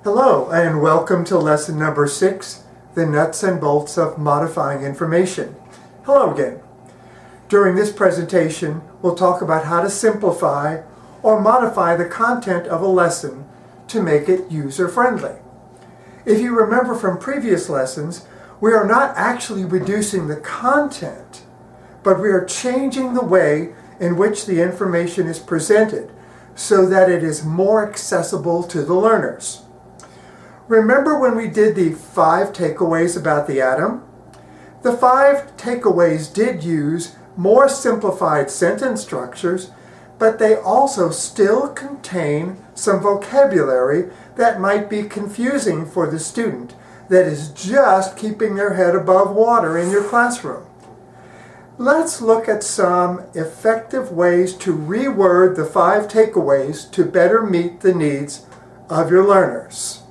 Hello and welcome to lesson number 6, the nuts and bolts of modifying information. Hello again. During this presentation, we'll talk about how to simplify or modify the content of a lesson to make it user-friendly. If you remember from previous lessons, we are not actually reducing the content, but we are changing the way in which the information is presented so that it is more accessible to the learners. Remember when we did the 5 takeaways about the atom? The 5 takeaways did use more simplified sentence structures, but they also still contain some vocabulary that might be confusing for the student that is just keeping their head above water in your classroom. Let's look at some effective ways to reword the 5 takeaways to better meet the needs of your learners.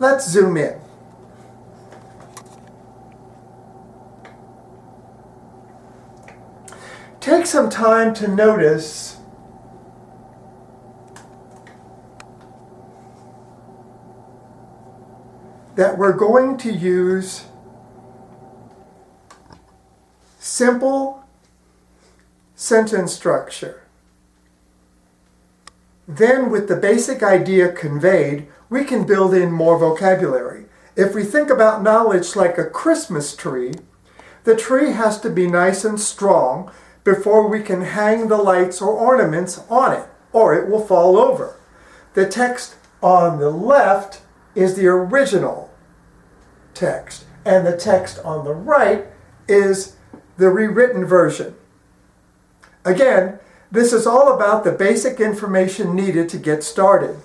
Let's zoom in. Take some time to notice that we're going to use simple sentence structure. Then, with the basic idea conveyed, we can build in more vocabulary. If we think about knowledge like a Christmas tree, the tree has to be nice and strong before we can hang the lights or ornaments on it, or it will fall over. The text on the left is the original text, and the text on the right is the rewritten version. Again, this is all about the basic information needed to get started.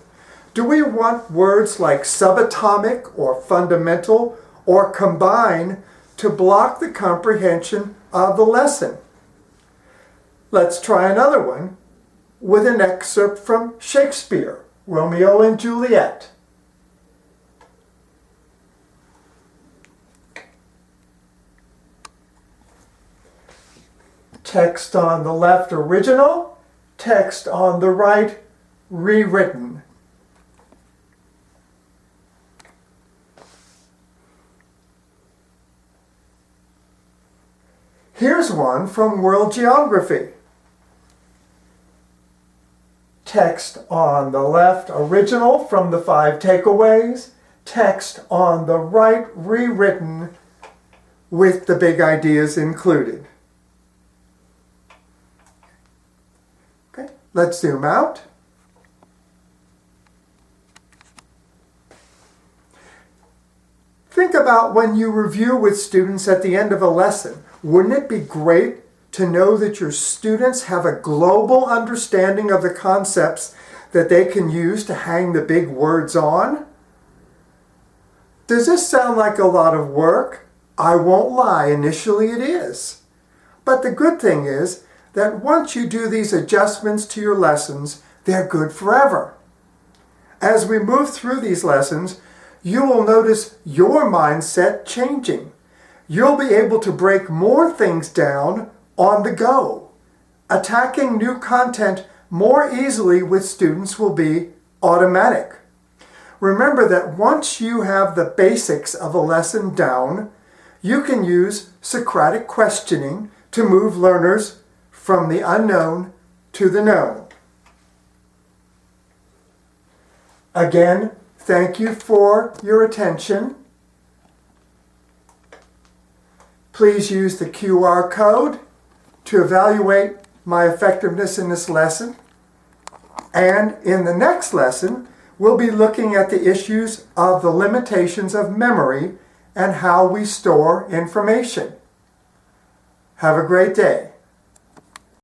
Do we want words like subatomic or fundamental or combine to block the comprehension of the lesson? Let's try another one with an excerpt from Shakespeare, Romeo and Juliet. Text on the left original, text on the right rewritten. Here's one from World Geography. Text on the left original from the 5 takeaways, text on the right rewritten with the big ideas included. Okay, let's zoom out. Think about when you review with students at the end of a lesson. Wouldn't it be great to know that your students have a global understanding of the concepts that they can use to hang the big words on? Does this sound like a lot of work? I won't lie, initially it is. But the good thing is that once you do these adjustments to your lessons, they're good forever. As we move through these lessons, you will notice your mindset changing. You'll be able to break more things down on the go. Attacking new content more easily with students will be automatic. Remember that once you have the basics of a lesson down, you can use Socratic questioning to move learners from the unknown to the known. Again, thank you for your attention. Please use the QR code to evaluate my effectiveness in this lesson. And in the next lesson, we'll be looking at the issues of the limitations of memory and how we store information. Have a great day.